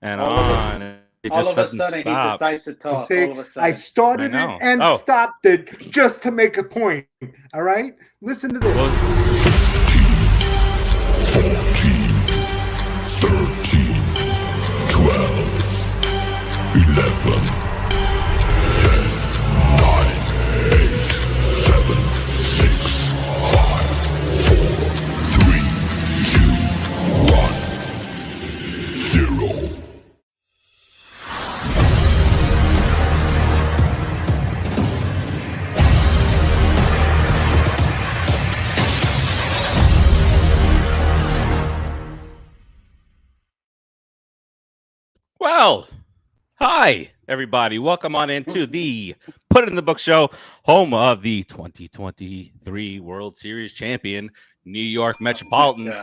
and All on. And it all just of a doesn't sudden, he stop. decides to talk. See, All of a I sudden. started I it know. and Oh. stopped it just to make a point. All right? Listen to this. Well, 14, 13, 12, 11, 10, 9, 8, 7, 6, 5, 4, 3, 2, 1, 0. Well, hi, everybody. Welcome on into the Put It in the Book show, home of the 2023 World Series champion, New York Metropolitans.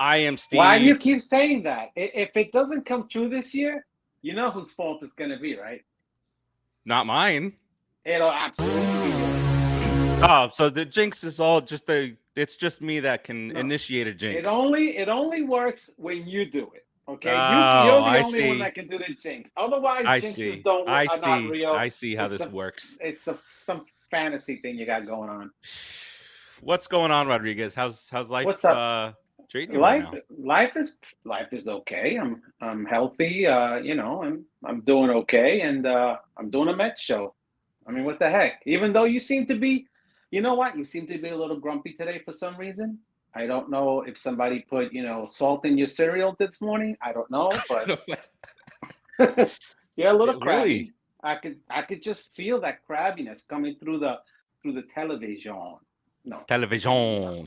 I am Steve. Why do you keep saying that? If it doesn't come true this year, you know whose fault it's going to be, right? Not mine. It'll absolutely be yours. Oh, so the jinx is all just it's just me that can initiate a jinx. It only works when you do it. Okay, you're Oh, the I only see. one that can do the jinx. Otherwise, I jinxes see. don't. I are see. not real. I see how It's this works. It's some fantasy thing you got going on. What's going on, Rodriguez? How's life? What's up? Treating you right now? Life is okay. I'm healthy. I'm doing okay, and I'm doing a Mets show. I mean, what the heck? Even though you seem to be, you know what? You seem to be a little grumpy today for some reason. I don't know if somebody put, salt in your cereal this morning. I don't know, but you're a little crabby. Really? I could just feel that crabbiness coming through the television. No. Television. So,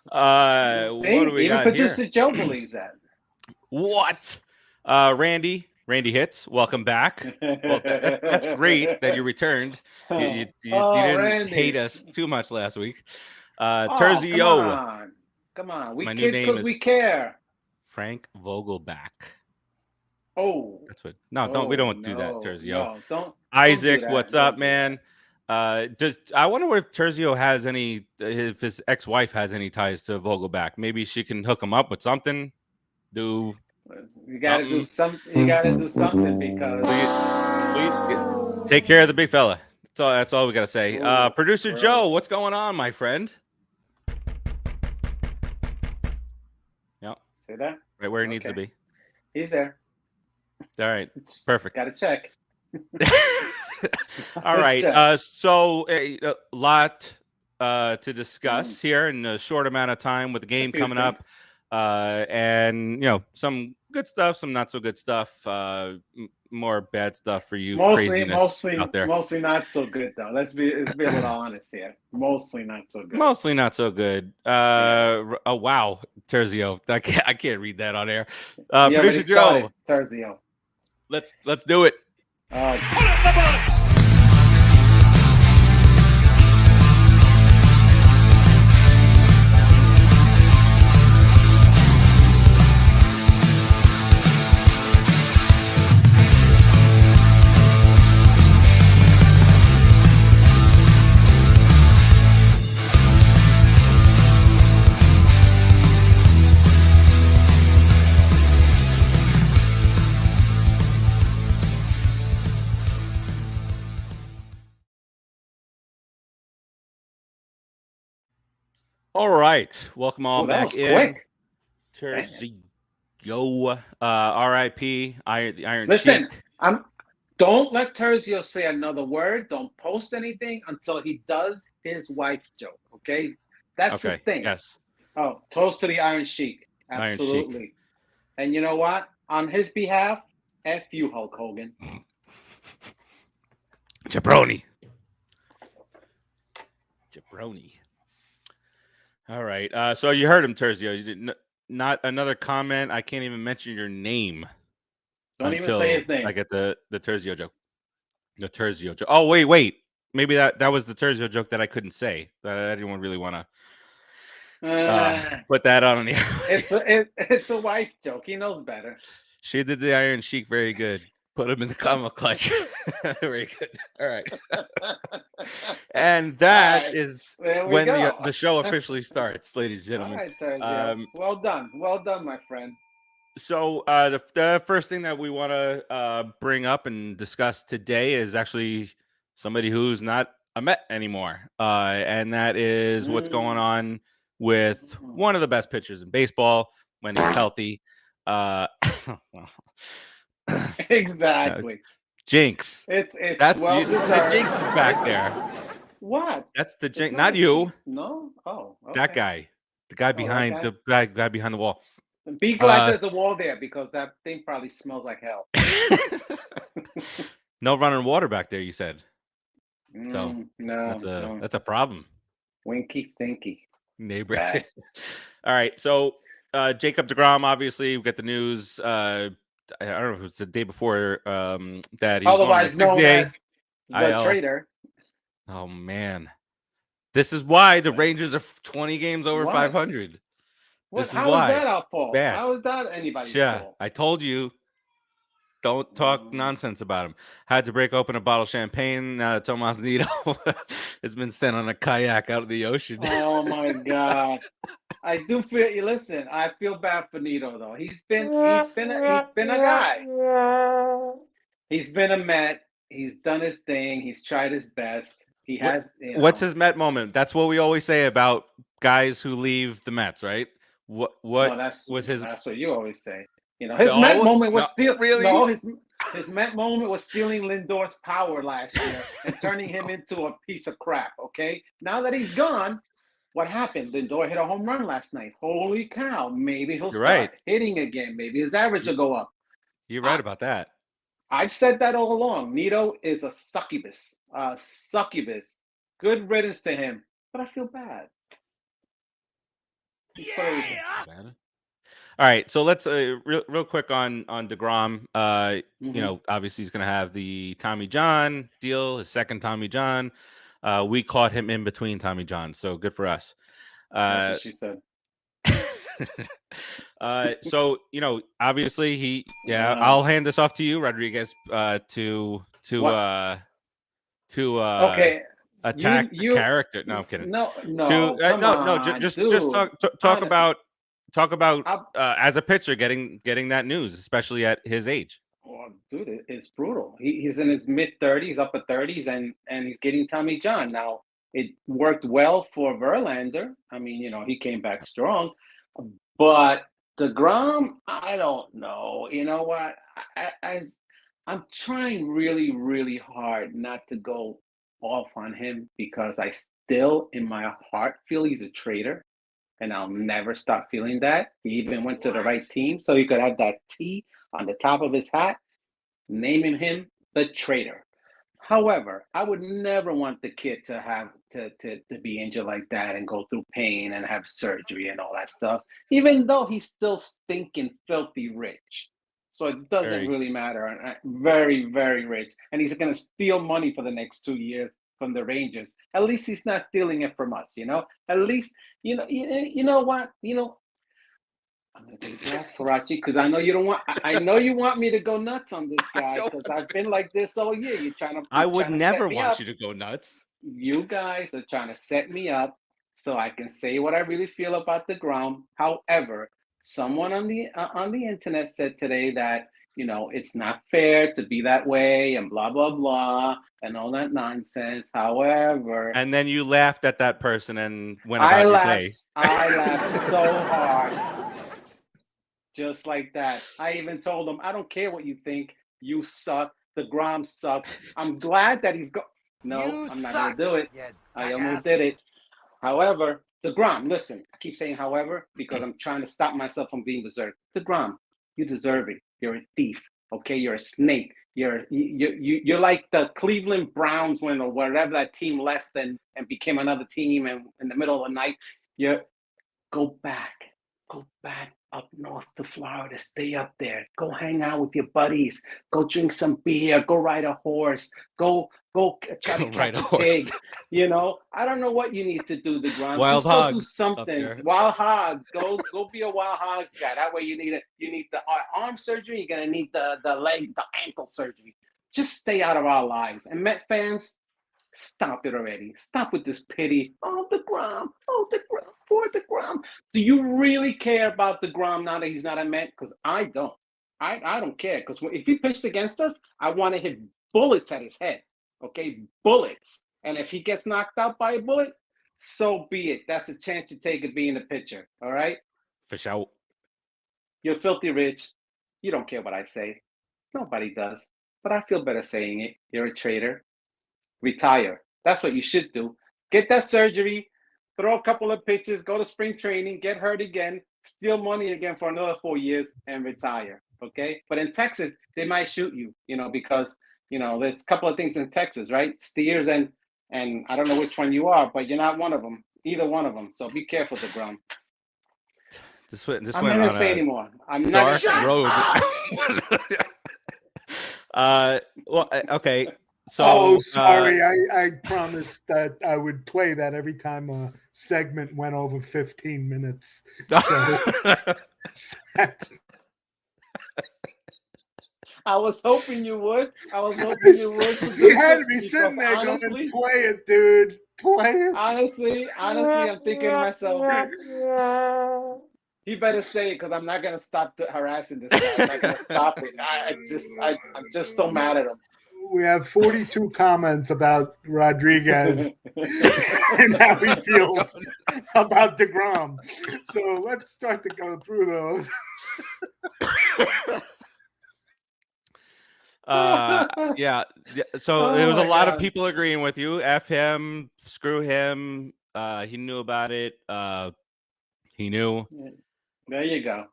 What do we even got producer here? Joe believes that. What? Randy Hitz, welcome back. Well, that's great that you returned. You didn't Randy. hate us too much last week. Terzio. Come on. We My new kid name because is we care. Frank Vogelback. Oh. That's what. No, we don't do that, Terzio. No, don't. Isaac, do that. what's Don't up, do man? I wonder if Terzio has if his ex-wife has any ties to Vogelback. Maybe she can hook him up with something. You gotta do something. You gotta do something because take care of the big fella. That's all we gotta say. Producer gross. Joe, what's going on, my friend? Yeah. Say that. Right where he needs to be. He's there. All right. Perfect. Gotta check. All right. So a lot to discuss here in a short amount of time with the game coming up. And some good stuff, some not so good stuff, more bad stuff for you craziness out there. Mostly not so good though. Let's be a little honest here. Mostly not so good. Mostly not so good. Oh wow, Terzio. I can't read that on air. Producer Joe. Terzio. Let's do it. Put it in the box! All right, welcome all back in. Quick. Terzio, R.I.P. Iron Listen, Sheik. don't let Terzio say another word. Don't post anything until he does his wife joke. Okay, that's his thing. Yes. Oh, toast to the Iron Sheik. Absolutely. Iron Sheik. And you know what? On his behalf, F you, Hulk Hogan. Jabroni. All right. So you heard him, Terzio. You did not another comment. I can't even mention your name. Don't even say his name. I get the Terzio joke. The Terzio joke. Oh, wait. Maybe that was the Terzio joke that I couldn't say. That I didn't really want to put that on the air. It's a wife joke. He knows better. She did the Iron Sheik very good. Put him in the comma clutch. Very good. All right. And that is when the show officially starts, ladies and gentlemen. All right, Terzio. Well done, my friend. So the first thing that we want to bring up and discuss today is actually somebody who's not a Met anymore, and that is what's going on with one of the best pitchers in baseball when he's healthy. Exactly. Jinx. It's That's well the deserved. Jinx is back there. What? That's the It's Jinx, not not a you. jinx. No. Oh, That okay. guy, the guy that behind guy? the guy behind the wall. Be glad there's a wall there because that thing probably smells like hell. No running water back there, you said. So No. that's a problem, Winky stinky. neighbor. Bad. All right, so Jacob deGrom, obviously, we got the news. I don't know if it was the day before that he was Otherwise going known 60-day as the IL. traitor. Oh man, this is why the Rangers are 20 games over What? 500. What? This is How why. is that our fault? Bad. How is that anybody's Yeah, fault? I told you. Don't talk nonsense about him. Had to break open a bottle of champagne. Now that Tomas Nido has been sent on a kayak out of the ocean. Oh my God! I do feel. Listen, I feel bad for Nido though. He's been a guy. He's been a Met. He's done his thing. He's tried his best. He has. What's his Met moment? That's what we always say about guys who leave the Mets, right? What No, was his? That's what you always say. His Met moment was really. No, his Met moment was stealing Lindor's power last year and turning him into a piece of crap. Okay, now that he's gone, what happened? Lindor hit a home run last night. Holy cow! Maybe he'll start hitting again. Maybe his average will go up. You're right about that. I've said that all along. Nido is a succubus. Succubus. Good riddance to him. But I feel bad. All right, so let's real quick on deGrom. Obviously he's going to have the Tommy John deal, his second Tommy John. We caught him in between Tommy John, so good for us. That's what she said. So obviously I'll hand this off to you, Rodriguez, to okay. attack the character. No, I'm kidding. No. Just talk about as a pitcher getting that news, especially at his age. Oh, dude, it's brutal. He's in his mid-30s, upper 30s, and he's getting Tommy John. Now, it worked well for Verlander. I mean, he came back strong. But deGrom, I don't know. You know what? I'm trying really, really hard not to go off on him because I still, in my heart, feel he's a traitor. And I'll never stop feeling that. He even went to the right team so he could have that T on the top of his hat, naming him the traitor. However, I would never want the kid to have to be injured like that and go through pain and have surgery and all that stuff, even though he's still stinking filthy rich. So it doesn't really matter. Very, very rich. And he's going to steal money for the next 2 years from the Rangers. At least he's not stealing it from us, At least, you know what? I'm gonna take that, Farace, because I know you don't want. I know you want me to go nuts on this guy because I've been like this all year. You're trying to. I would never want you to go nuts. You guys are trying to set me up so I can say what I really feel about deGrom. However, someone on the internet said today that it's not fair to be that way and blah blah blah and all that nonsense. However, and then you laughed at that person and went about your day. I laughed so hard. Just like that. I even told him, I don't care what you think. You suck. deGrom sucks. I'm glad that he's No, I'm not going to do it. I almost did it. However, deGrom, listen, I keep saying however because I'm trying to stop myself from being berserk. deGrom, you deserve it. You're a thief. Okay, you're a snake. You're like the Cleveland Browns when or whatever that team left and became another team and in the middle of the night. Go back up north to Florida. Stay up there. Go hang out with your buddies. Go drink some beer. Go ride a horse. Go try to catch a pig. I don't know what you need to do, deGrom. Wild Just hog. Go do something. Wild hog. Go be a wild hogs guy. That way you need the arm surgery. You're gonna need the leg, the ankle surgery. Just stay out of our lives. And Met fans, Stop it already. Stop with this pity. Oh, deGrom. Oh, deGrom. Poor deGrom. Do you really care about deGrom now that he's not a Met? Because I don't. I don't care. Because if he pitched against us, I want to hit bullets at his head. Okay? Bullets. And if he gets knocked out by a bullet, so be it. That's the chance you take of being a pitcher. All right? For sure. You're filthy rich. You don't care what I say. Nobody does. But I feel better saying it. You're a traitor. Retire. That's what you should do. Get that surgery, throw a couple of pitches, go to spring training, get hurt again, steal money again for another 4 years, and retire. Okay? But in Texas, they might shoot you, because, there's a couple of things in Texas, right? Steers and I don't know which one you are, but you're not one of them. Either one of them. So be careful, deGrom. This I'm went not on gonna say anymore. I'm not dark road. Well, okay. So, sorry. I promised that I would play that every time a segment went over 15 minutes. So, I was hoping you would. You had to be sitting there honestly, going, play it, dude. Play it. Honestly, I'm thinking to myself, he better say it because I'm not gonna stop harassing this guy. I'm not gonna stop it. I'm just so mad at him. We have 42 comments about Rodriguez and how he feels about deGrom. So let's start to go through those. Yeah. So there was a lot of people agreeing with you. F him, screw him. He knew about it. He knew. There you go.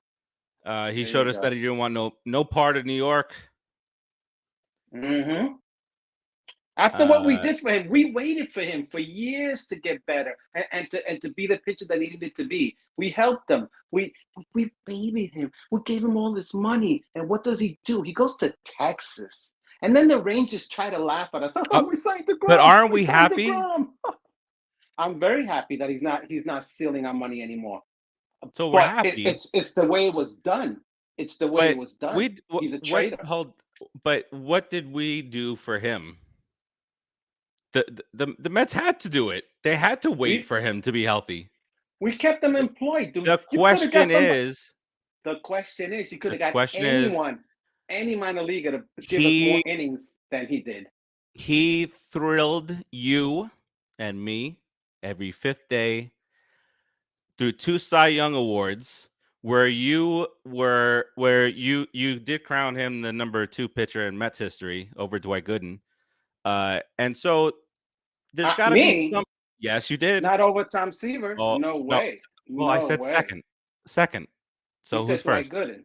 He showed us that he didn't want no part of New York. Mm-hmm. After what we did for him, we waited for him for years to get better and to be the pitcher that he needed to be. We helped him. We babied him. We gave him all this money. And what does he do? He goes to Texas. And then the Rangers try to laugh at us. Oh, we signed deGrom. But aren't we happy? I'm very happy that he's not stealing our money anymore. So we're happy. It's the way it was done. It's the way it was done. He's a traitor. But what did we do for him? The Mets had to do it. They had to wait for him to be healthy. We kept them employed. Dude. The question is, you could have got any minor leaguer to give us more innings than he did. He thrilled you and me every fifth day through 2 Cy Young Awards, where you did crown him the number 2 pitcher in Mets history over Dwight Gooden. And so there's got to be some. Yes, you did. Not over Tom Seaver. Oh, no way. Well, I said second. So who's first? Dwight Gooden.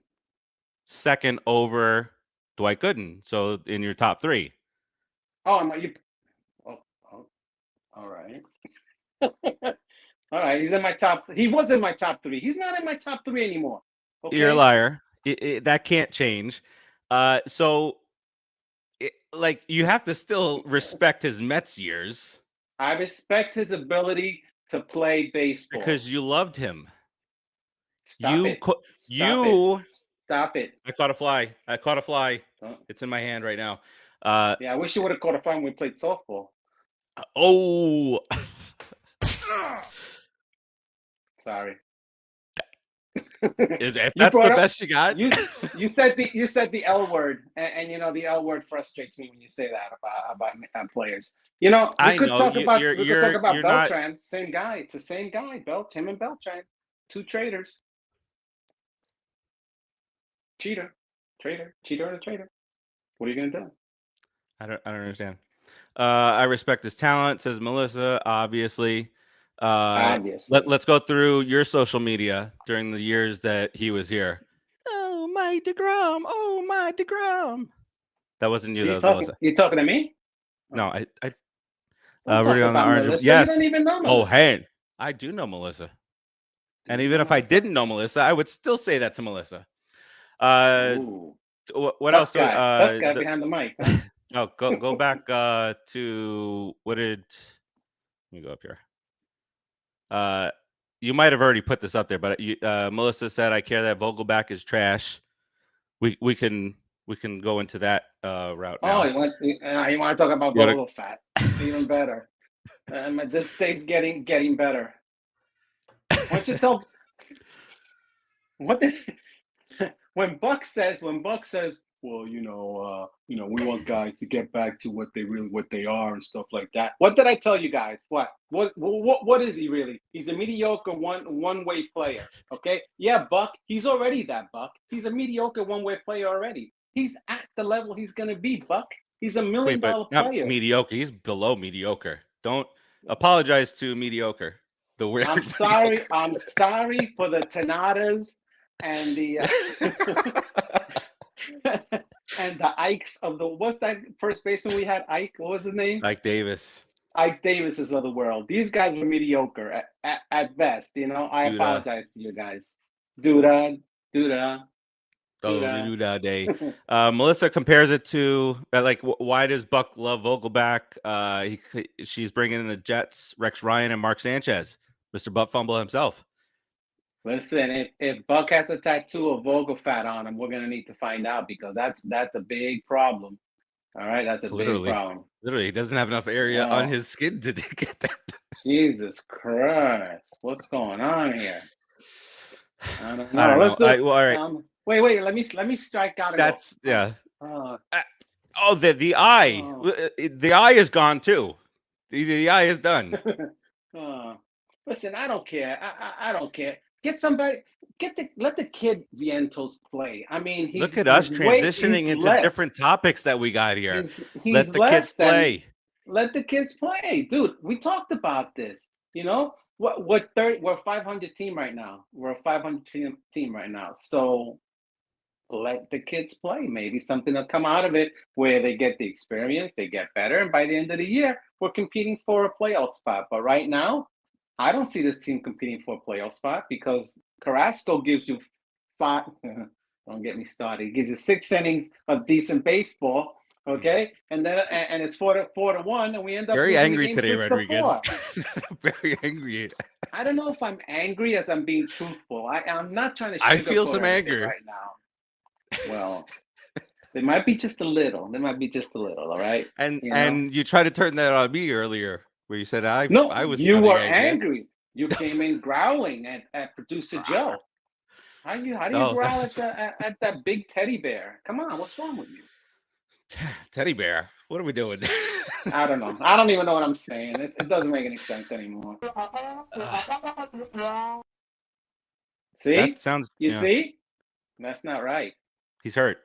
Second over Dwight Gooden. So in your top 3. Oh, all right. All right. He's in my top. He was in my top 3. He's not in my top 3 anymore. Okay? You're a liar. That can't change. So. You have to still respect his Mets years. I respect his ability to play baseball because you loved him. Stop it. I caught a fly. Oh. It's in my hand right now. Yeah, I wish you would have caught a fly when we played softball. Oh. Sorry. If that's the best you got, you said the L word, and the L word frustrates me when you say that about players. We could talk about Beltran. Same guy. It's the same guy. Him and Beltran, 2 traitors. Cheater, and a traitor. What are you gonna do? I don't understand. I respect his talent, says Melissa. Obviously. Let's go through your social media during the years that he was here. Oh my deGrom. That wasn't you. That was Melissa. You talking to me? No, I already on the orange. Melissa? Yes. You don't even know Melissa. Oh, hey, I do know Melissa. And even if I didn't know Melissa, I would still say that to Melissa. What else? Tough guy behind the mic. Huh? No, go back to what did? Let me go up here. You might have already put this up there, but Melissa said, "I care that Vogelback is trash." We can go into that route now. Oh, you want to talk about Vogel fat? Even better. This day's getting better. Why don't you tell what the, when Buck says, well, we want guys to get back to what they are and stuff like that. What did I tell you guys? What is he really? He's a mediocre one-way player. Okay, yeah, Buck. He's already that, Buck. He's a mediocre one-way player already. He's at the level he's gonna be, Buck. He's $1 million not player. Mediocre. He's below mediocre. Don't apologize to mediocre. The weird. I'm sorry. I'm sorry for the Tanadas and the and the Ikes of the. What's that first baseman we had? Ike. What was his name? Ike Davis. Ike Davis is of the world. These guys were mediocre at best. I apologize to you guys. Duda. Oh, day. Melissa compares it to why does Buck love Vogelback? She's bringing in the Jets, Rex Ryan, and Mark Sanchez, Mr. Butt Fumble himself. Listen, if Buck has a tattoo of Vogelfat on him, we're gonna need to find out because that's a big problem. All right, that's a big problem. Literally, he doesn't have enough area on his skin to get that. Jesus Christ, what's going on here? I don't know. I don't know. All right. Wait. Let me strike out. That's yeah. The eye. The eye is gone too. The eye is done. Listen, I don't care. I don't care. Get somebody. Let the kid Vientos play. I mean, look at us transitioning into different topics that we got here. Let the kids play. Let the kids play, dude. We talked about this. We're 500 team right now. We're a 500 team right now. So let the kids play. Maybe something will come out of it where they get the experience, they get better, and by the end of the year, we're competing for a playoff spot. But right now, I don't see this team competing for a playoff spot because Carrasco gives you 5. Don't get me started. He gives you 6 innings of decent baseball. Okay, and then it's 4-1, and we end up very angry today, 6-4. Rodriguez. Very angry. I don't know if I'm angry as I'm being truthful. I'm not trying to. I feel some anger right now. Well, there might be just a little. All right. And you tried to turn that on me earlier, where you said I was. You were angry. You came in growling at producer Joe. How do you growl at that big teddy bear? Come on, what's wrong with you? Teddy bear. What are we doing? I don't know. I don't even know what I'm saying. It doesn't make any sense anymore. See? That sounds. You see? That's not right. He's hurt.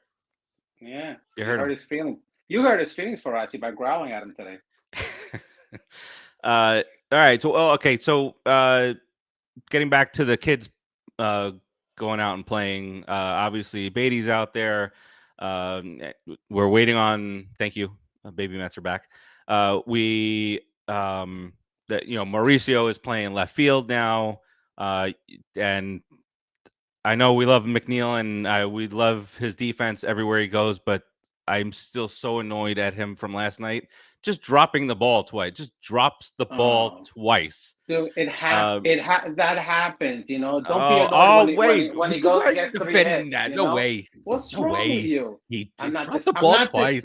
Yeah. You hurt his feelings. You hurt his feelings, Farace, by growling at him today. All right. So, okay. So, getting back to the kids going out and playing. Obviously, Beatty's out there. We're waiting on. Thank you, baby Mets are back. Mauricio is playing left field now, and I know we love McNeil and we love his defense everywhere he goes, but I'm still so annoyed at him from last night. Just dropping the ball twice. Just drops the ball twice. Dude, that happens, Don't be annoyed when he goes against 3 hits. That. No way. What's wrong with you? He dropped the ball twice.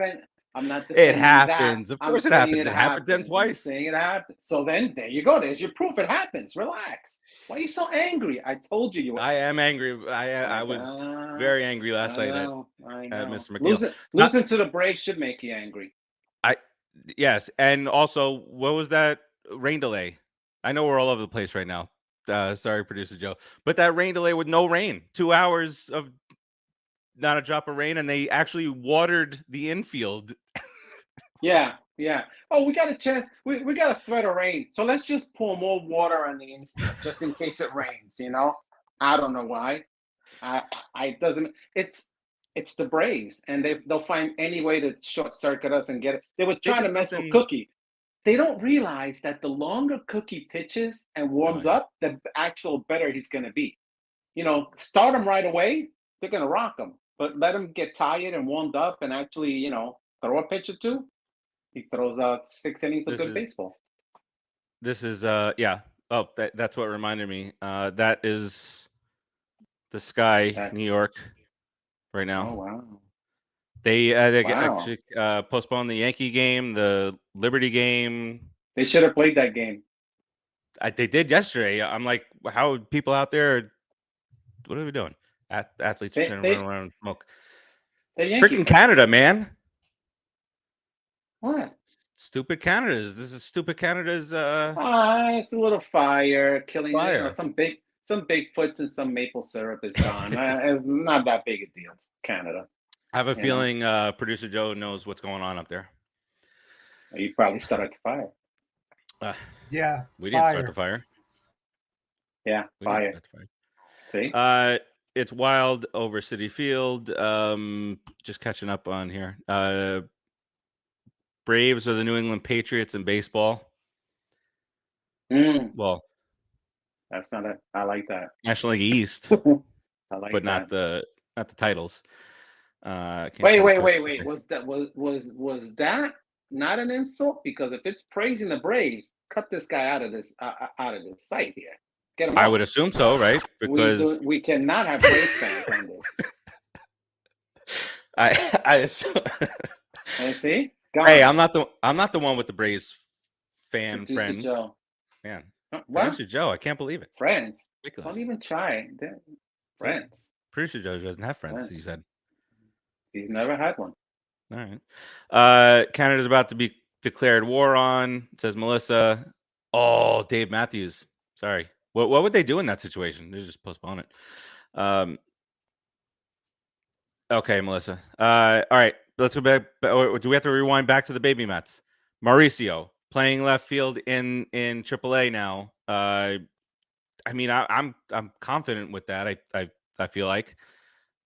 I'm not. It happens. Of course, it happens. It happened to them twice. I'm saying it happens. So then, there you go. There's your proof. It happens. Relax. Why are you so angry? I told you. I am angry. I was very angry last night at Mr. McNeil. Losing to the Braves should make you angry. Yes, and also, what was that rain delay? I know we're all over the place right now. Sorry, producer Joe, but that rain delay with no rain, 2 hours of not a drop of rain, and they actually watered the infield. Yeah. Oh, we got a chance. We got a threat of rain, so let's just pour more water on the infield just in case it rains. I don't know why. It's the Braves, and they'll find any way to short circuit us and get it. They were trying to mess with Cookie. They don't realize that the longer Cookie pitches and warms up, the actual better he's going to be. Start him right away, they're going to rock him. But let him get tired and warmed up and actually, throw a pitch or two. He throws out 6 innings of good baseball. This is, yeah. Oh, that's what reminded me. That is the sky, New York. Right now. Oh, wow. They Wow. actually postponed the Yankee game, the Liberty game. They should have played that game. They did yesterday. I'm like, how people out there? What are we doing? Athletes are trying to run around and smoke. Freaking Canada, man! What? Stupid Canada's. This is stupid Canada's. It's a little fire killing. Fire. You know, some Bigfoots and some maple syrup is gone. It's not that big a deal. It's Canada. I have a feeling producer Joe knows what's going on up there. You probably started the fire. Yeah, we didn't start the fire. Yeah, fire. See, it's wild over Citi Field. Just catching up on here. Braves are the New England Patriots in baseball. Well, that's not it. I like that. National League East, I like but that. not the titles. Wait. Was that not an insult? Because if it's praising the Braves, cut this guy out of this site here. Get him. I would assume so, right? Because we cannot have Braves fans on this. I assume. See. Hey, I'm not the one with the Braves fan Producer friends. Joe. Man, what? Producer Joe, I can't believe it. Friends. Ridiculous. Don't even try. Friends. Producer Joe doesn't have friends. He said he's never had one. All right. Canada's about to be declared war on, says Melissa. Oh, Dave Matthews. Sorry. What would they do in that situation? They just postpone it. Okay, Melissa. All right. Let's go back. Do we have to rewind back to the baby Mets? Mauricio playing left field in AAA now. I mean, I'm confident with that. I feel like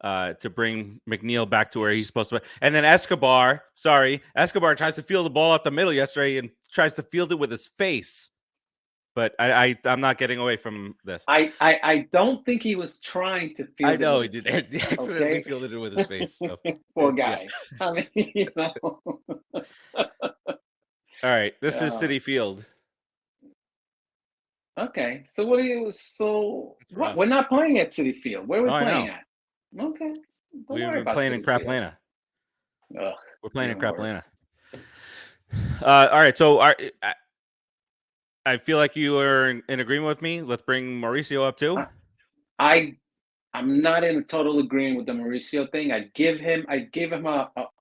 to bring McNeil back to where he's supposed to be. And then Escobar tries to field the ball up the middle yesterday and tries to field it with his face. But I'm not getting away from this. I don't think he was trying to field. I know he did. He accidentally fielded it with his face. So. Poor guy. Yeah. I mean, you know. All right, this is Citi Field. Okay, so what are you? So what? We're not playing at Citi Field. Where are we playing at? Okay, we're playing in Craplana. We're playing in Craplana. All right, so I feel like you are in agreement with me. Let's bring Mauricio up too. I'm not in total agreement with the Mauricio thing. I'd give him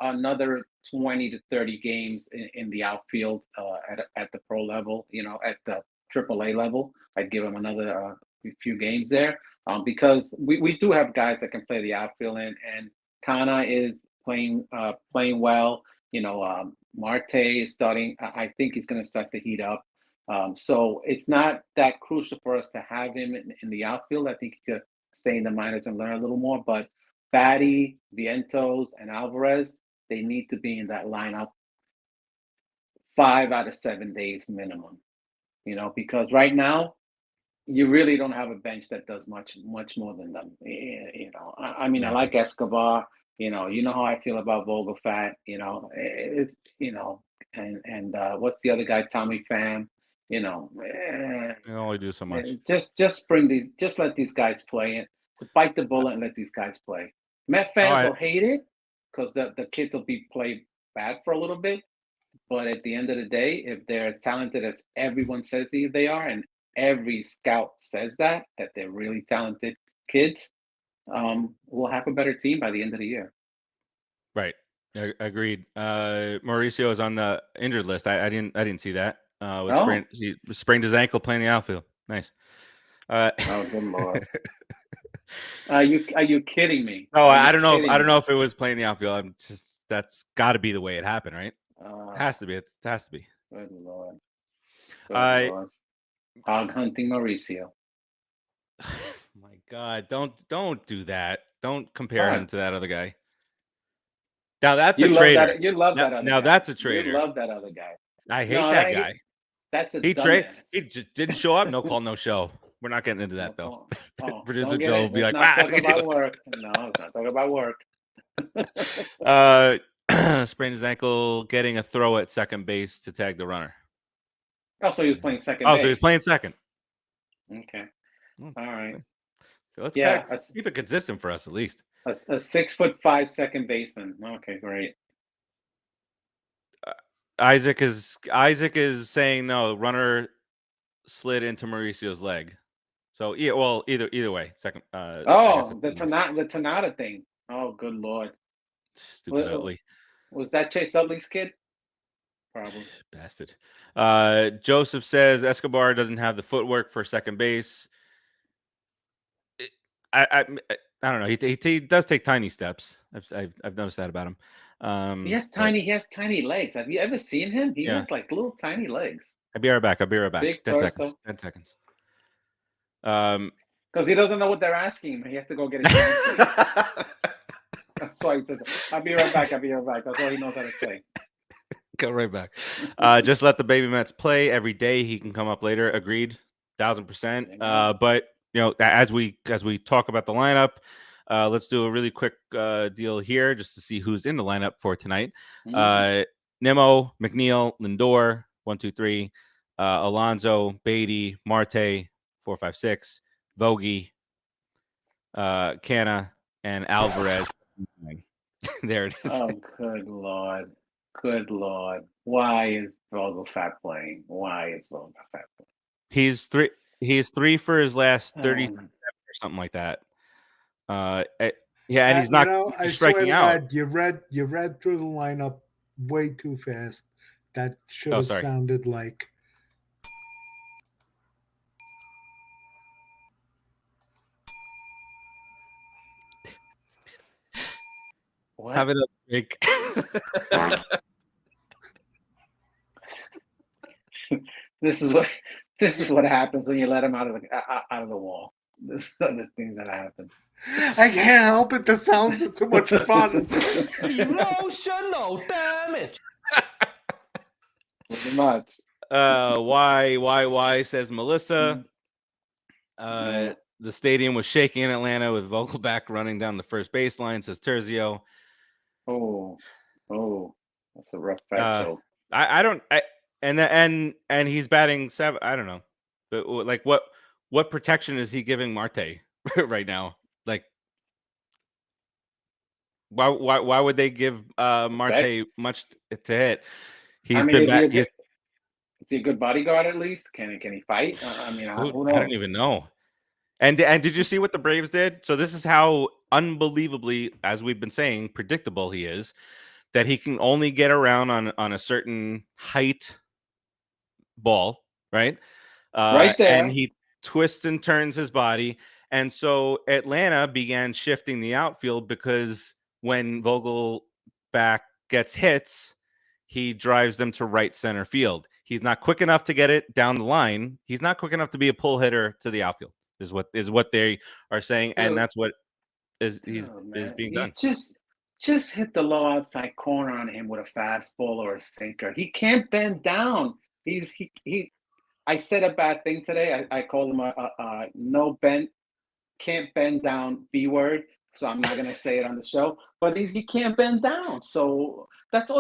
another 20 to 30 games in the outfield at the pro level. You know, at the AAA level, I'd give him another few games there because we do have guys that can play the outfield, and Kana is playing well. You know, Marte is starting. I think he's going to start to heat up. So it's not that crucial for us to have him in the outfield. I think he could stay in the minors and learn a little more. But Batty, Vientos, and Alvarez, they need to be in that lineup 5 out of 7 days minimum. You know, because right now you really don't have a bench that does much more than them. You know, I mean, I like Escobar. You know how I feel about Vogelfat. You know, it's and what's the other guy? Tommy Pham. You know, you only do so much. Just let these guys play it. To bite the bullet and let these guys play. Met fans will hate it because the kids will be played bad for a little bit. But at the end of the day, if they're as talented as everyone says they are, and every scout says that they're really talented kids, we'll have a better team by the end of the year. Right. Agreed. Mauricio is on the injured list. I didn't see that. He sprained his ankle playing the outfield. Nice. Oh, good Lord. Are you kidding me? No, I don't know. I don't know if it was playing the outfield. That's got to be the way it happened, right? It has to be. It has to be. Good Lord. Lord. Hog hunting Mauricio. My God! Don't do that. Don't compare him to that other guy. Now that's a traitor. You love that other guy. Now that's a traitor. You love that other guy. I hate that guy. That's a He just didn't show up. No call, no show. We're not getting into that though. Producer Joe will be like, talking about work. No, it's not talking about work. Sprained his ankle getting a throw at second base to tag the runner. Oh, so he was playing second base. So he's playing second. Okay. All right. Let's keep it consistent for us at least. A 6'5" second baseman. Okay, great. Isaac is saying no. Runner slid into Mauricio's leg. So yeah, well, either way, second. Oh, the Tanada thing. Oh, good lord. Stupid Utley. Was that Chase Utley's kid? Probably. Bastard. Joseph says Escobar doesn't have the footwork for second base. I don't know. He does take tiny steps. I've noticed that about him. He has tiny legs. Have you ever seen him? He has like little tiny legs. I'll be right back. Big 10 torso. seconds. 10 seconds. Because he doesn't know what they're asking him. He has to go get his answer. That's why he said, I'll be right back. That's all he knows how to say. Go right back. Just let the baby Mets play every day. He can come up later. Agreed. 1000%. But you know, as we talk about the lineup, let's do a really quick deal here just to see who's in the lineup for tonight. Nemo, McNeil, Lindor, 1, 2, 3, Alonso, Beatty, Marte, 4, 5, 6, Vogie, Canna, and Alvarez. There it is. Oh, good lord. Why is Vogelfat playing? He's three for his last 30 or something like that. Yeah, and he's not striking out. You read through the lineup way too fast. That should have sounded like. What? Have it up, Jake. This is what happens when you let him out of the wall. This is the things that happen. I can't help it. The sounds are too much fun. Emotional damage. Pretty much. Why says Melissa. The stadium was shaking in Atlanta with Vogelback running down the first baseline, says Terzio. Oh, that's a rough fact. And he's batting 7. I don't know, but like what protection is he giving Marte right now? Like, why would they give Marte much to hit? Is he a good bodyguard at least? Can he fight? I mean, who knows? I don't even know. And did you see what the Braves did? So this is how unbelievably, as we've been saying, predictable he is. That he can only get around on a certain height ball, right? Right there. And he twists and turns his body. And so Atlanta began shifting the outfield because when Vogelback gets hits, he drives them to right center field. He's not quick enough to get it down the line. He's not quick enough to be a pull hitter to the outfield. Is what they are saying, and that's what is being done. Just hit the low outside corner on him with a fastball or a sinker. He can't bend down. I said a bad thing today. I called him a no bend, can't bend down B word. So I'm not gonna say it on the show. But he can't bend down. So that's the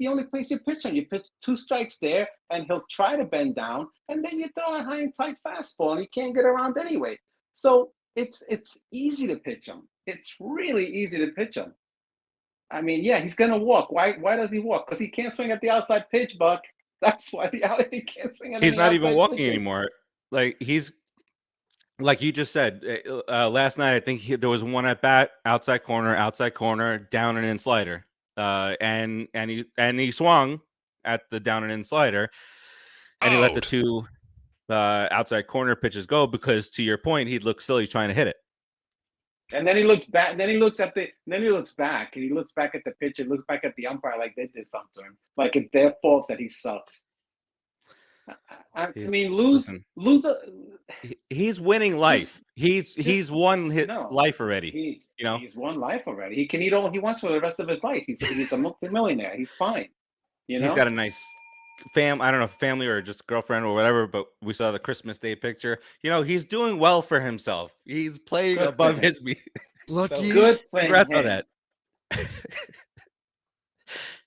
only place you pitch him. You pitch 2 strikes there, and he'll try to bend down, and then you throw a high and tight fastball, and he can't get around anyway. So it's easy to pitch him. It's really easy to pitch him. I mean, yeah, he's gonna walk. Why does he walk? Because he can't swing at the outside pitch, Buck. That's why he can't swing at. He's not even walking anymore. Like he's. Like you just said, last night I think there was one at bat, outside corner, down and in slider, and he swung at the down and in slider, and he let the 2 outside corner pitches go because, to your point, he'd look silly trying to hit it. And then he looks back. Then he looks back, and he looks back at the pitcher, looks back at the umpire like they did something to him, like it's their fault that he sucks. I mean, lose. He's winning life. He's won his life already. He's won life already. He can eat all he wants for the rest of his life. He's a multimillionaire. He's fine. He's got a nice I don't know, family or just girlfriend or whatever. But we saw the Christmas Day picture. He's doing well for himself. He's playing above his means. Lucky. Good for congrats on that.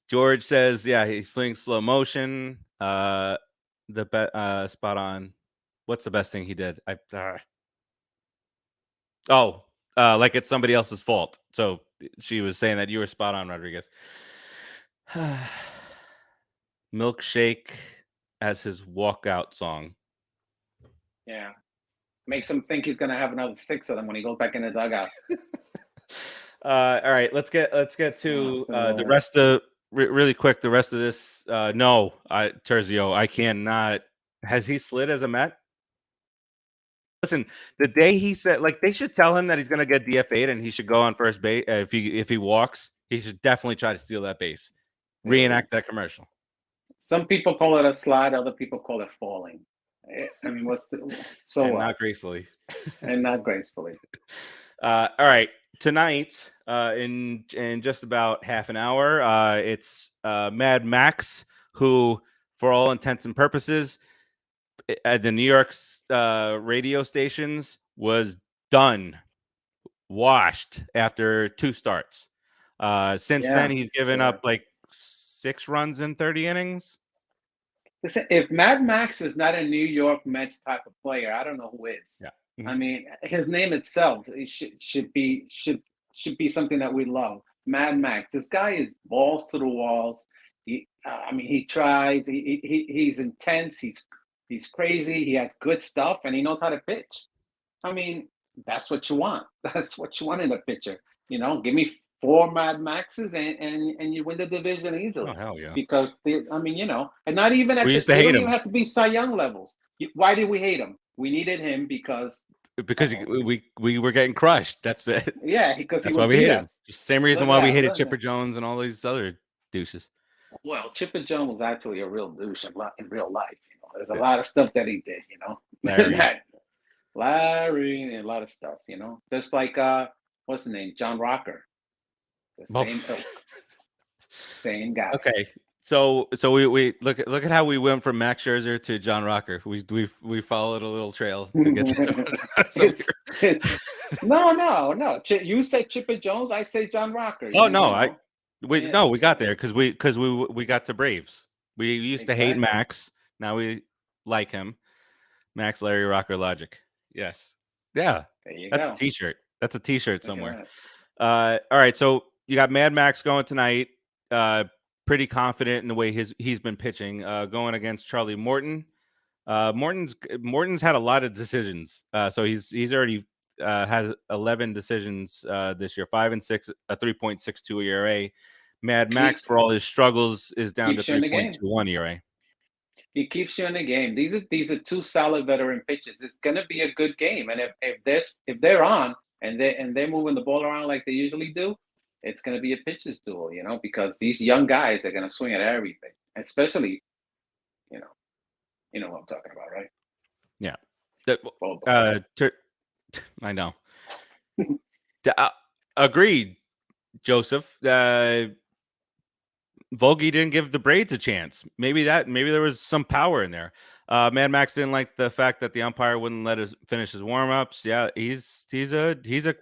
George says, yeah, he swings slow motion. Spot on. What's the best thing he did? like it's somebody else's fault. So she was saying that you were spot on, Rodriguez. Milkshake as his walkout song. Yeah. Makes him think he's gonna have another 6 of them when he goes back in the dugout. All right, let's get to the rest of really quick. The rest of this, no, Terzio, I cannot. Has he slid as a Met? Listen, the day he said, like, they should tell him that he's going to get DFA'd and he should go on first base. If he walks, he should definitely try to steal that base. Reenact that commercial. Some people call it a slide. Other people call it falling. I mean, and not gracefully. And not gracefully. All right. Tonight, in just about half an hour, it's Mad Max, who, for all intents and purposes, at the New York's radio stations, was done, washed after 2 starts. Since then, he's given up like 6 runs in 30 innings. Listen, if Mad Max is not a New York Mets type of player, I don't know who is. Yeah. I mean, his name itself should be something that we love. Mad Max. This guy is balls to the walls. He tries. He's intense. He's crazy. He has good stuff, and he knows how to pitch. I mean, that's what you want. That's what you want in a pitcher. Give me 4 Mad Maxes, and you win the division easily. Oh, hell yeah! Because and not even at we the used to hate him. Don't even have to be Cy Young levels. Why did we hate him? We needed him because we were getting crushed. That's it. Yeah, because that's why we hated him. Just same reason why we hated Chipper Jones and all these other douches. Well, Chipper Jones was actually a real douche in real life. There's a lot of stuff that he did. Larry, and a lot of stuff. Just like what's his name, John Rocker. The same guy. Okay. So we look at how we went from Max Scherzer to John Rocker. We followed a little trail to get to No. You say Chipper Jones, I say John Rocker. Oh no, we got there because we got to Braves. We used to hate Max. Now we like him. Max, Larry, Rocker, Logic. Yes. Yeah. That's a t-shirt. That's a t-shirt somewhere. All right. So you got Mad Max going tonight. Pretty confident in the way he's been pitching, going against Charlie Morton. Morton's had a lot of decisions. So he's already has 11 decisions this year, 5 and 6, a 3.62 ERA. Mad Max, for all his struggles, is down to 3.21 ERA. He keeps you in the game. These are 2 solid veteran pitchers. It's gonna be a good game. And if they're on and they're moving the ball around like they usually do, it's gonna be a pitcher's duel, because these young guys are gonna swing at everything. Especially, you know what I'm talking about, right? Yeah. I know. Agreed, Joseph. Volge didn't give the Braves a chance. Maybe there was some power in there. Mad Max didn't like the fact that the umpire wouldn't let us finish his warm-ups. Yeah, he's a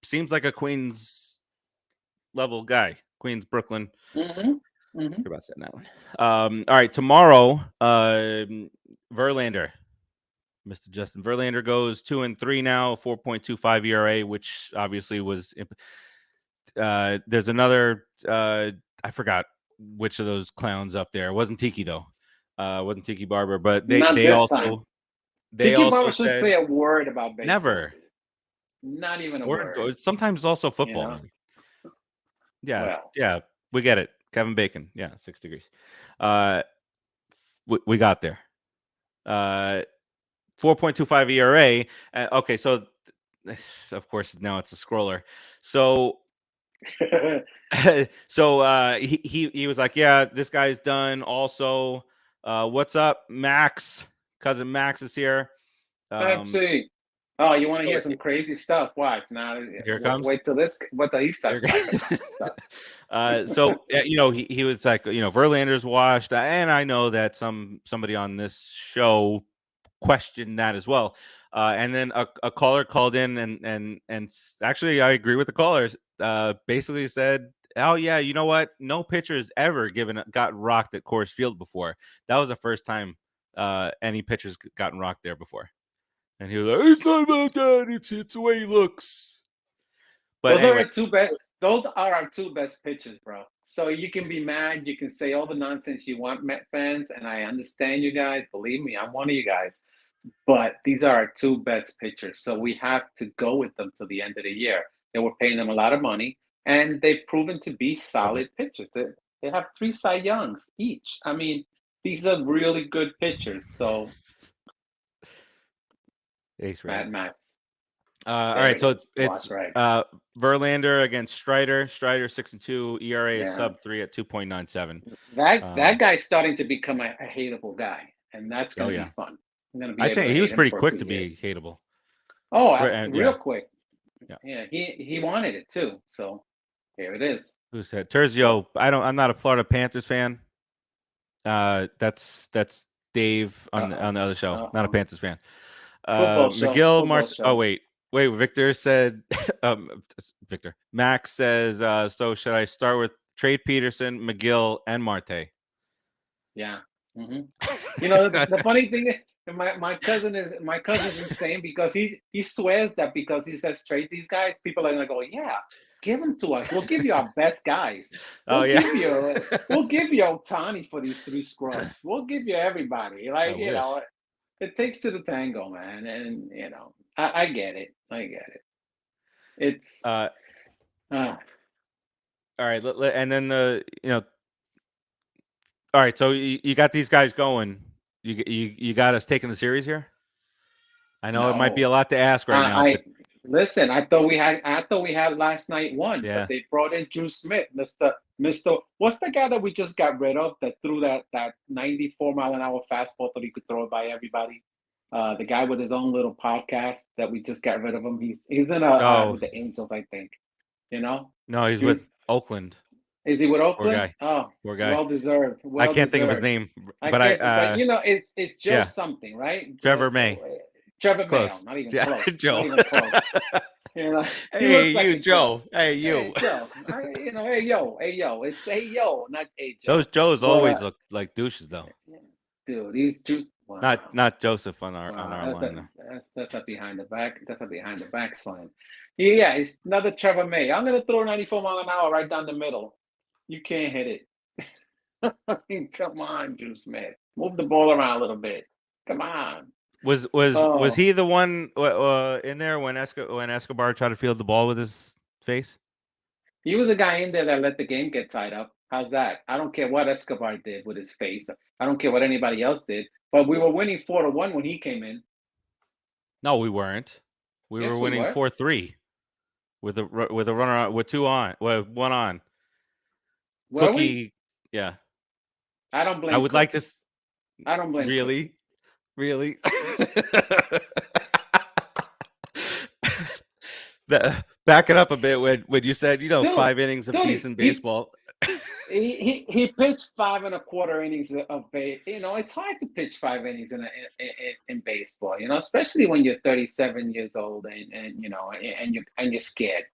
seems like a Queens level guy. Queens, Brooklyn. Mm-hmm. About saying that one. All right, tomorrow, Verlander. Mr. Justin Verlander goes 2-3 now, 4.25 ERA, which obviously was. There's another. I forgot which of those clowns up there. It wasn't Tiki though. Wasn't Tiki Barber, but they also should say a word about baseball. Never. Not even a word. Sometimes also football. Maybe. Yeah, yeah, we get it. Kevin Bacon. Yeah, 6 degrees. We got there. 4.25 ERA. Okay, so of course now it's a scroller. So he was like, yeah, this guy's done. Also, what's up, Max? Cousin Max is here. Maxie. Oh, you want to hear some crazy stuff? Watch now. Here it comes. Wait till he starts. So he was like, Verlander's washed, and I know that somebody on this show questioned that as well. And then a caller called in and actually I agree with the callers. Basically said, oh yeah, you know what? No pitcher's ever got rocked at Coors Field before. That was the first time any pitcher's gotten rocked there before. And he was like, it's not about that. It's the way he looks. But those anyway, are our two best. Those are our two best pitchers, bro. So you can be mad, you can say all the nonsense you want, Met fans, and I understand you guys. Believe me, I'm one of you guys. But these are our two best pitchers, so we have to go with them to the end of the year. And we're paying them a lot of money, and they've proven to be solid pitchers. They have 3 Cy Youngs each. I mean, these are really good pitchers. So, Ace Mad Max. all right, so it's Watch right. Verlander against Strider. Strider 6-2. ERA is Yeah. sub 3 at 2.97. That guy's starting to become a hateable guy, and that's going to yeah. be fun. I'm gonna be I able think to he was hate him pretty for a quick few to be years. hateable. Oh, Right, real yeah. quick. Yeah. He wanted it too. So here it is. Who said Terzio? I'm not a Florida Panthers fan. That's Dave on the other show. Not a Panthers fan. Football show. McGill, Football show. Oh wait. Victor said. Victor. Max says. So should I start with Trade Peterson, McGill, and Marte? Yeah. Mm-hmm. You know the funny thing is, my cousin's insane because he swears that because he says trade these guys, people are gonna go, yeah, give them to us. We'll give you our best guys. We'll give you Ohtani for these 3 scrubs. We'll give you everybody. Like you know, it takes to the tango, man. And you know, I get it. It's all right, and then all right. So you got these guys going. You got us taking the series here. I know it might be a lot to ask right now. Listen, I thought we had last night one, but they brought in Drew Smith, Mr. What's the guy that we just got rid of that threw that 94-mile-an-hour fastball that he could throw it by everybody? The guy with his own little podcast that we just got rid of him. He's in with the Angels, I think. You know? No, he's with Oakland. Is he with Oakland? Poor guy. Oh, poor guy. Well deserved. I can't think of his name, but you know, it's Joe something, right? Trevor May. Trevor May, not even close. Joe. Not even close. You know, hey, you, Joe. Hey, you. Hey, Joe. You know, hey, yo. It's hey, yo, not hey, Joe. Those Joes always look like douches, though. Dude, he's just not Joseph on our line. That's not behind the back. That's not behind the back slam. Yeah, it's another Trevor May. I'm gonna throw 94 mile an hour right down the middle. You can't hit it. I mean, come on, Drew Smith. Move the ball around a little bit. Come on. Was he the one in there when Escobar tried to field the ball with his face? He was a guy in there that let the game get tied up. How's that? I don't care what Escobar did with his face. I don't care what anybody else did. But we were winning 4-1 when he came in. No, we weren't. We were winning 4-3 with a runner on, with 2 on, with 1 on. Were Cookie, we? Yeah. I don't blame. I would like to. I don't blame. Really. Back it up a bit when you said 5 innings of decent baseball. He pitched 5 1/4 innings of base. You know, it's hard to pitch 5 innings in baseball. You know, especially when you're 37 years old and you're scared.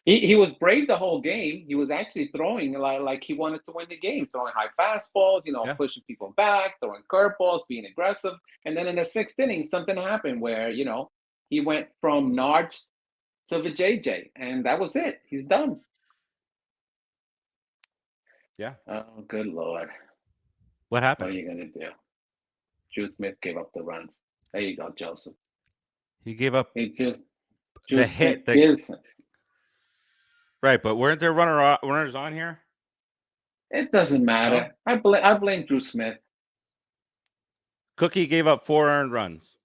He was brave the whole game. He was actually throwing like he wanted to win the game, throwing high fastballs, pushing people back, throwing curveballs, being aggressive. And then in the 6th inning, something happened where, he went from Nards to Vijay, and that was it. He's done. Yeah. Oh, good Lord. What happened? What are you going to do? Drew Smith gave up the runs. There you go, Joseph. He gave up the hit. Right, but weren't there runners on here? It doesn't matter. No? I blame Drew Smith. Cookie gave up 4 earned runs.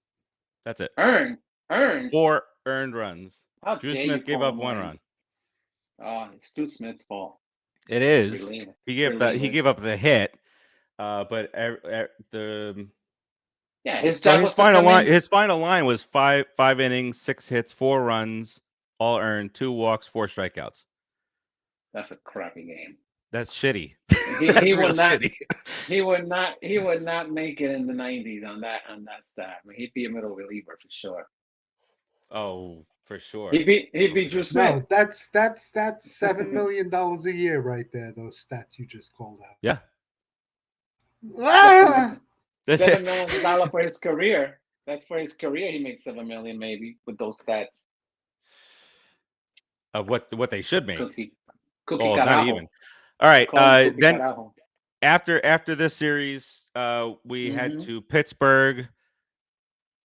That's it. Earned? 4 earned runs. How Drew Smith gave up 1 run. Oh, it's Drew Smith's fault. It is. He gave up the hit, but his final line was 5 innings, 6 hits, 4 runs, all earned, 2 walks, 4 strikeouts. That's a crappy game. That's shitty. He would not. He would not make it in the 90s on that stat. I mean, he'd be a middle reliever for sure. Oh, for sure. He'd be Drew Smith. No, that's $7 million a year right there. Those stats you just called out. Yeah. $7 million for his career. That's for his career. He makes $7 million maybe with those stats. of what they should make. Cookie Oh, not carajo. even. All right. Call him cookie Then carajo. after this series, we head to Pittsburgh.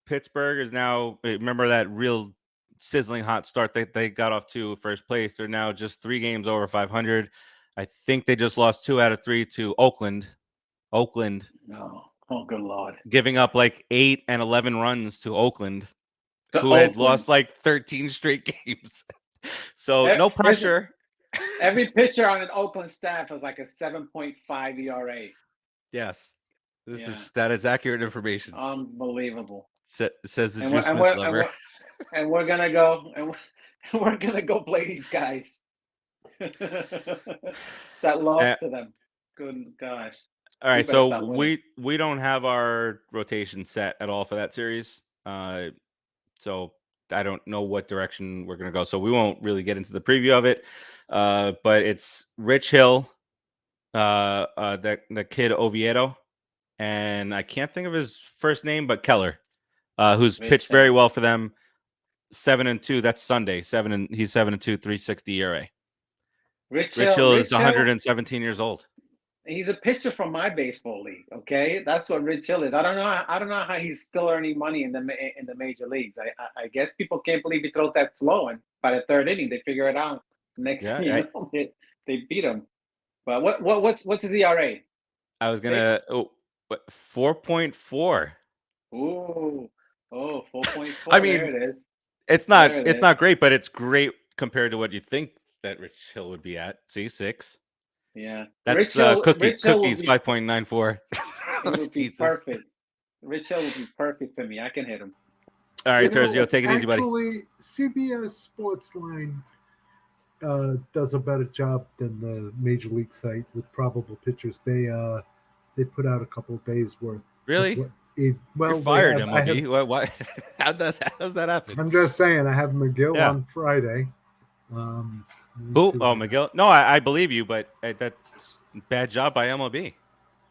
Pittsburgh is now, remember that real sizzling hot start that they got off to first place. They're now just 3 games over 500. I think they just lost 2 out of 3 to Oakland. No. Oh, good Lord. Giving up like 8 and 11 runs to Oakland, To who had Oakland. lost like 13 straight games. So no pressure. Every pitcher on an Oakland staff was like a 7.5 ERA. Yes. That is accurate information. Unbelievable. Says the And Drew Smith lover. And we're gonna go and we're gonna go play these guys that lost to them. Good gosh. All right, so we don't have our rotation set at all for that series. So I don't know what direction we're gonna go. So we won't really get into the preview of it. But it's Rich Hill, the kid Oviedo, and I can't think of his first name, but Keller, who's pitched very well for them. 7-2. That's Sunday. He's 7-2, 3.60 ERA. Rich Hill is 117 years old. He's a pitcher from my baseball league. Okay, that's what Rich Hill is. I don't know how he's still earning money in the major leagues. I guess people can't believe he throws that slow, and by the third inning they figure it out. Next, they beat him. But what's his ERA? I was gonna 4.4. Ooh, 4.4. I mean, there it is. It's not great, but it's great compared to what you think that Rich Hill would be at. See, 6. Yeah, that's Cookie's 5.94. It would be perfect. Rich Hill would be perfect for me. I can hit him. All right, Terzio, take it easy, buddy. Actually, CBS Sportsline does a better job than the Major League site with probable pitchers. They put out a couple of days worth. Really? Well, you're fired, MLB. What? How does that happen? I'm just saying. I have McGill on Friday. Who? Oh, McGill. No, I believe you, but that's bad job by MLB.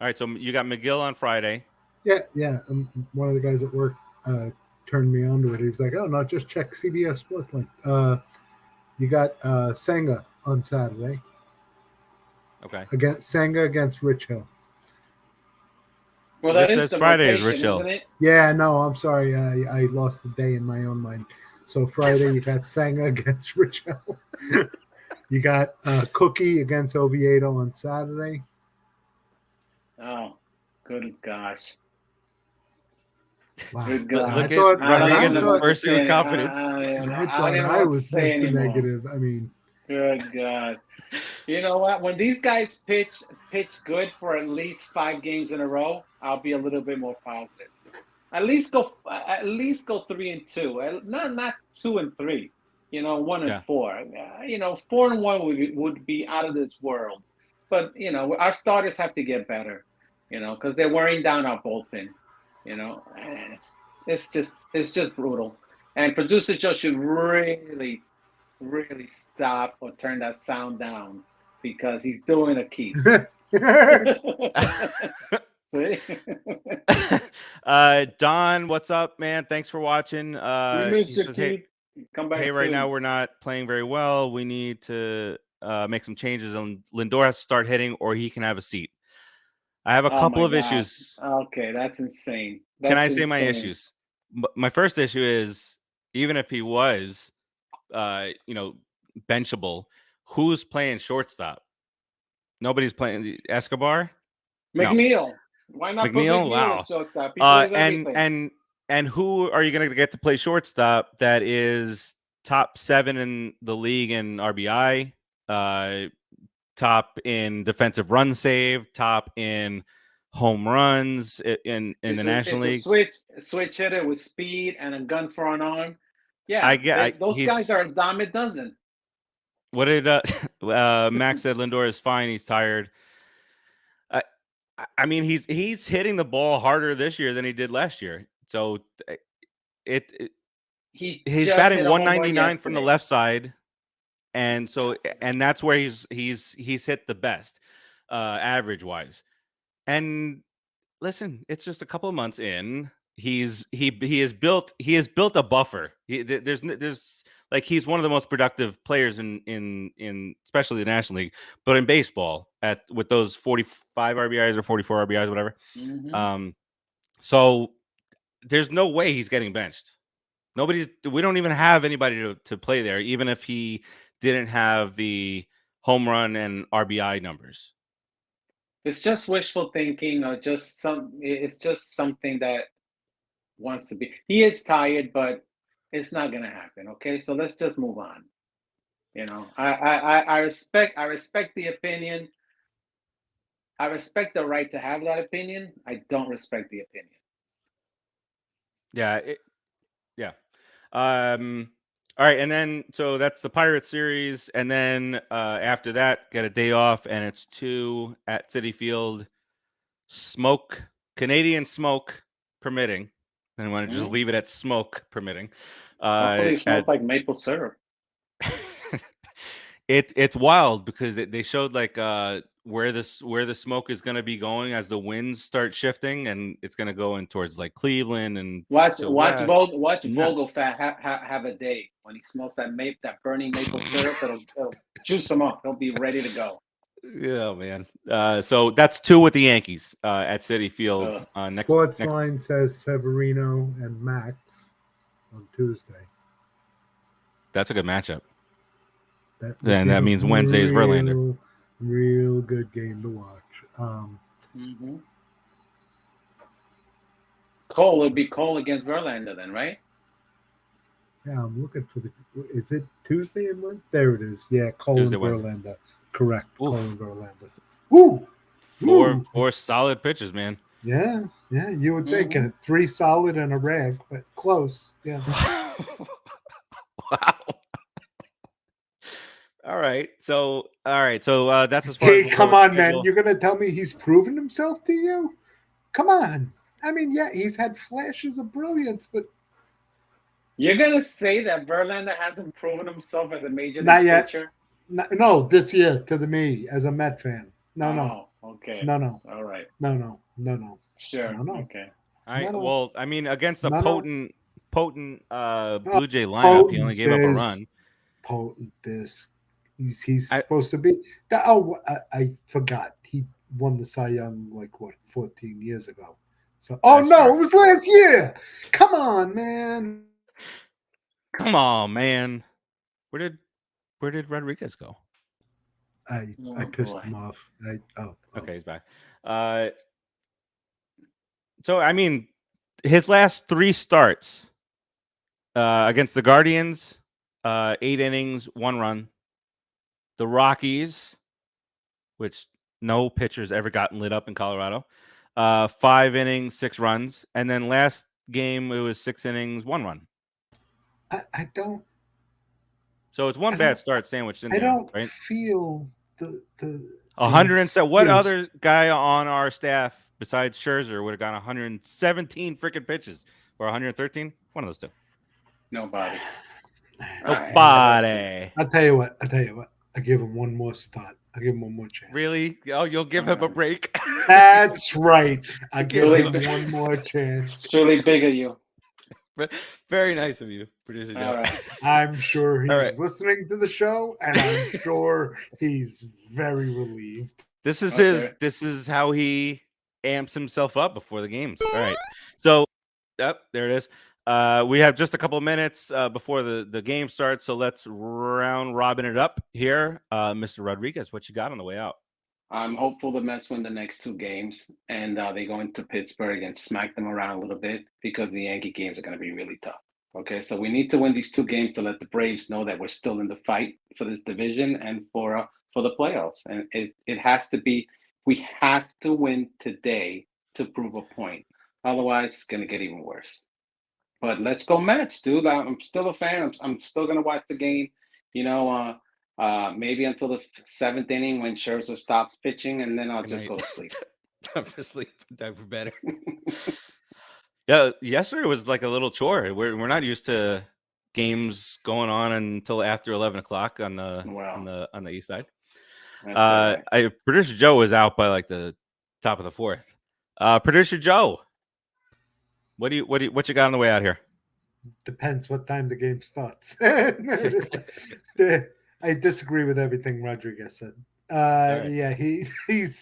All right, so you got McGill on Friday. Yeah. One of the guys at work turned me on to it. He was like, "Oh no, just check CBS Sportsline." You got Senga on Saturday. Okay. Senga against Rich Hill. Well, that this is the Friday rotation, is Rich Hill. isn't it? Yeah, no, I'm sorry. I lost the day in my own mind. So Friday, you got Senga against Rich Hill. You got Cookie against Oviedo on Saturday. Oh, good gosh. Wow. Good God. Look at Rodriguez's burst of confidence. I thought I was just the negative. I mean, good God. You know what? When these guys pitch good for at least 5 games in a row, I'll be a little bit more positive. At least go 3-2. Not 2-3. 1-4. 4-1 would be out of this world. But our starters have to get better. Because they're wearing down our bullpen. It's just brutal. And producer Joe should really stop or turn that sound down because he's doing a keep. See? Don, what's up, man? Thanks for watching. We miss you, Keith. Come back right soon. now we're not playing very well. We need to make some changes, and Lindor has to start hitting, or he can have a seat. I have a couple of issues. Okay, that's insane. Can I say my issues? My first issue is, even if he was, benchable, who's playing shortstop? Nobody's playing Escobar. McNeil. No. Why not McNeil? Put wow. at shortstop? And who are you going to get to play shortstop that is top 7 in the league in RBI, top in defensive run save, top in home runs in the National League? Switch hitter with speed and a gun for an arm. Yeah, those guys are a dime a dozen. What did Max said? Lindor is fine. He's tired. I mean, he's hitting the ball harder this year than he did last year. So he's batting 199 from the left side, and that's where he's hit the best average wise. And listen, it's just a couple of months in. He has built a buffer. There's like he's one of the most productive players in especially the National League, but in baseball with those 45 RBIs or 44 RBIs, whatever. Mm-hmm. So there's no way he's getting benched. We don't even have anybody to play there, even if he didn't have the home run and RBI numbers. It's just wishful thinking, or it's just something that wants to be. He is tired, but it's not gonna happen. Okay, so let's just move on. I respect the opinion. I respect the right to have that opinion. I don't respect the opinion. Yeah, yeah. All right, and then so that's the Pirates series, and then after that, get a day off, and it's 2 at Citi Field. Canadian smoke permitting, and I want to just leave it at smoke permitting. Hopefully, it smells like maple syrup. It's wild because they showed like where the smoke is going to be going as the winds start shifting, and it's going to go in towards like Cleveland and watch Vogelfat have a day when he smells that burning maple syrup. It'll juice him up. He'll be ready to go. Yeah, man. So that's 2 with the Yankees at Citi Field next. Line says Severino and Max on Tuesday. That's a good matchup. And that means Wednesday is Verlander. Real good game to watch. Cole, it'd be Cole against Verlander then, right? Yeah, I'm looking for is it Tuesday and Wednesday? There it is. Yeah, Cole Tuesday, and Wednesday. Verlander. Correct. Oof. Cole and Verlander. Woo! Four solid pitches, man. Yeah, you would think 3 solid and a rag, but close. Yeah. Wow. All right. So that's as far as come on, man. You're gonna tell me he's proven himself to you? Come on. I mean, yeah, he's had flashes of brilliance, but you're gonna say that Verlander hasn't proven himself as a major league pitcher? No, this year to me as a Met fan. No. Okay. No. All right. No. Sure. No. Okay. Well, I mean, against a potent Blue Jay lineup, he only gave up a run. Potent this. He's supposed to be. I forgot. He won the Cy Young 14 years ago. So it was last year. Come on, man. Where did Rodriguez go? I pissed him off. Okay, he's back. So I mean, his last 3 starts against the Guardians, 8 innings, 1 run. The Rockies, which no pitcher's ever gotten lit up in Colorado, 5 innings, 6 runs, and then last game it was 6 innings, 1 run. I don't. So it's one bad start sandwiched in there. I don't right? feel the 100. What other guy on our staff besides Scherzer would have gotten 117 freaking pitches or 113? One of those 2. Nobody. I'll tell you what. I give him one more start. I give him one more chance. Really? Oh, you'll give him a break? That's right. I give him one more chance. It's really big of you. Very nice of you, producer Joe. Right. I'm sure he's listening to the show, and I'm sure he's very relieved. This is how he amps himself up before the games. All right. So, there it is. We have just a couple of minutes before the game starts, so let's round robin it up here. Mr. Rodriguez, what you got on the way out? I'm hopeful the Mets win the next 2 games, and they go into Pittsburgh and smack them around a little bit because the Yankee games are going to be really tough. Okay, so we need to win these 2 games to let the Braves know that we're still in the fight for this division and for the playoffs. And it has to be. We have to win today to prove a point. Otherwise, it's going to get even worse. But let's go Mets, dude. I'm still a fan. I'm still going to watch the game. Maybe until the 7th inning when Scherzer stops pitching, and then I'll just go to sleep. Time for sleep, time for better. Yeah, yesterday was like a little chore. We're not used to games going on until after 11 o'clock on the east side. Producer Joe was out by like the top of the 4th. Producer Joe, what you got on the way out here? Depends what time the game starts. I disagree with everything Rodriguez said. right. Yeah, he's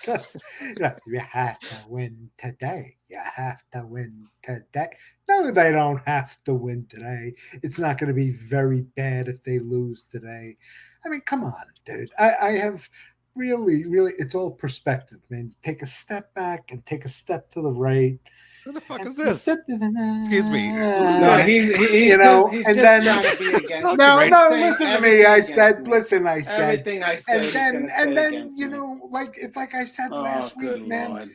you have to win today. You have to win today. No, they don't have to win today. It's not going to be very bad if they lose today. I mean, come on, dude. I have really, it's all perspective, man. Take a step back and take a step to the right. Who the fuck and is this? step to the Excuse me. No, he's you know, just, he's and just then trying to be against. no, He's no, saying listen to me. everything I against said, me. listen, I said, Everything I said, he's gonna say and then against you me. know, like it's like I said Oh, last good week, man. Lord.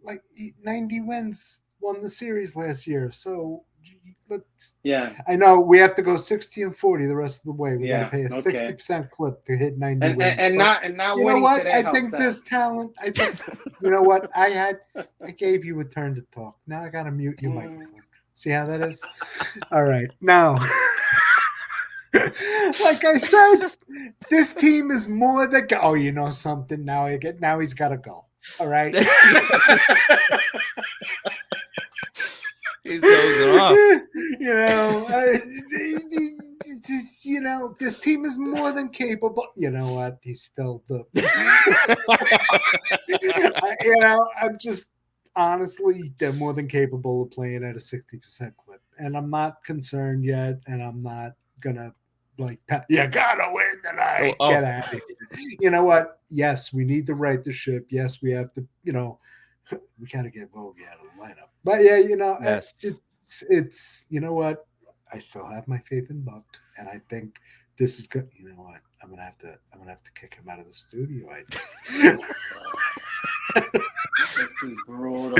Like 90 wins won the series last year, so let's. Yeah. I know we have to go 60-40 the rest of the way. We got Yeah, to pay a okay. 60% clip to hit 90 And wins. and But not you know winning what? today I helps think out. this talent. I think you know what? I gave you a turn to talk. Now I got to mute your microphone. See how that is? All right. Now, like I said, this team is more than. Oh, you know something? Now he's got to go. All right. He's dozing off. You know, you know, this team is more than capable. You know what? He's still the. You know, I'm just honestly, they're more than capable of playing at a 60% clip, and I'm not concerned yet, and I'm not gonna like. You gotta win tonight. Oh. Get out of here. You know what? Yes, we need to right the ship. Yes, we have to. You know, we gotta get Bogey out of the lineup. But yeah, you know, Yes. it's you know what? I still have my faith in Buck, and I think this is good. You know what? I'm gonna have to kick him out of the studio. I think. This is brutal.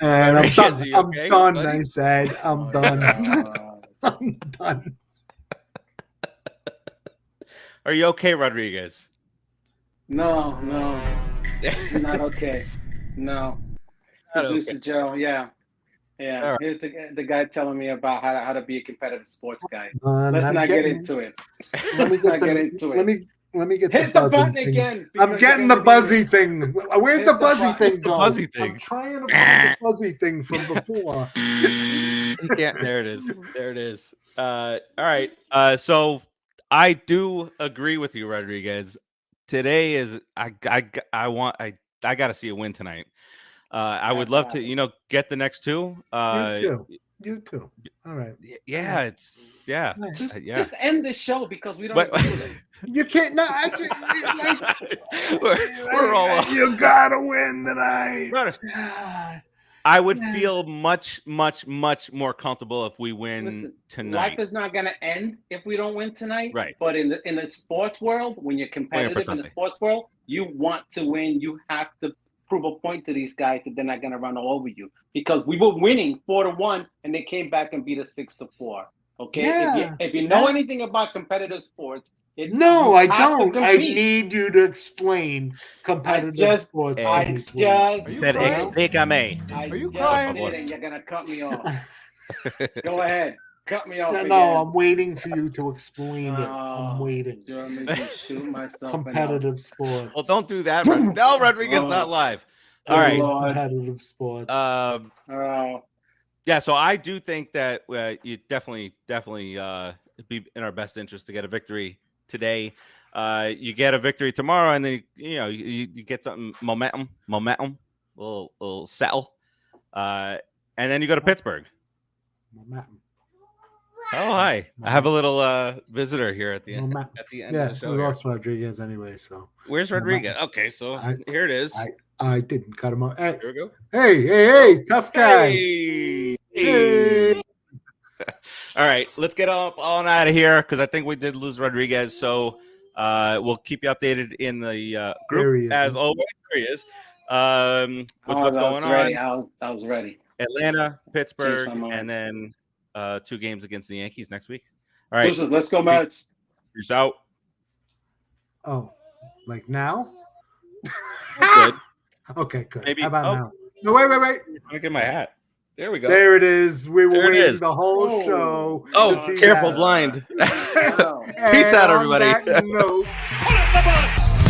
And I'm done. Is he I'm okay, done. buddy? I said, I'm done. God. I'm done. Are you okay, Rodriguez? No, not okay. No. Not Producer okay. Joe, yeah. All right. Here's the guy telling me about how to be a competitive sports guy. I'm Let's not get getting- into it. Let me Not get get into it. Let me get Hit the the buzzing button thing. again. I'm because getting you're the gonna be- buzzy thing. Where'd Hit the the buzzy button. thing What's the go? buzzy thing? I'm trying to find the buzzy thing from before. You can't. There it is. There it is. All right. So I do agree with you, Rodriguez. Today is I got to see a win tonight. I would love to, you know, get the next two. You too. All right. Yeah, it's yeah. Nice. Just end the show because we don't But- agree with it. You can't. No, We're all off. You gotta win tonight. Brother, I would feel much more comfortable if we win Listen, tonight. life is not going to end if we don't win tonight. Right. But in the sports world, when you're competitive in the sports world, you want to win. You have to prove a point to these guys that they're not going to run all over you, because we were winning 4-1 and they came back and beat us 6-4. Okay. Yeah. If you know anything about competitive sports, No, I have to don't. I compete. need you to explain competitive sports. to I me, just please. Said did. explícame. Are you crying? And you're gonna cut me off. Go ahead, cut me off. No, again. I'm waiting for you to explain it. I'm Oh, waiting. you're making me shoot myself. in the- Competitive sports. Well, don't do that. No, Rodriguez, not live. All Good right. Lord. Competitive sports. Oh, Yeah, so I do think that you definitely be in our best interest to get a victory today. You get a victory tomorrow, and then you get something momentum, little settle, and then you go to Pittsburgh. Momentum. Oh, hi! I have a little visitor here at the end. Momentum. At the end Yeah, of the show. we here. lost Rodriguez anyway, so Where's Rodriguez? Okay, so here it is. I didn't cut him off. Hey, Here we go. hey, tough guy. Hey. Hey. All right, let's get on out of here because I think we did lose Rodriguez. So we'll keep you updated in the There he group is. as always. There he is. With what's I was going ready. on? I was ready. Atlanta, Pittsburgh, Changed my mind. and then 2 games against the Yankees next week. All right, Deuces, let's go, Mets. peace out. Oh, like now? Good. Okay, good. Maybe- How about oh. now? No, wait. I'm gonna get my hat. There we go. There it is. We were There it waiting is. the whole Oh. show. Oh, to see careful, that. blind. Wow. Peace And out, on everybody. that note, Put up the box!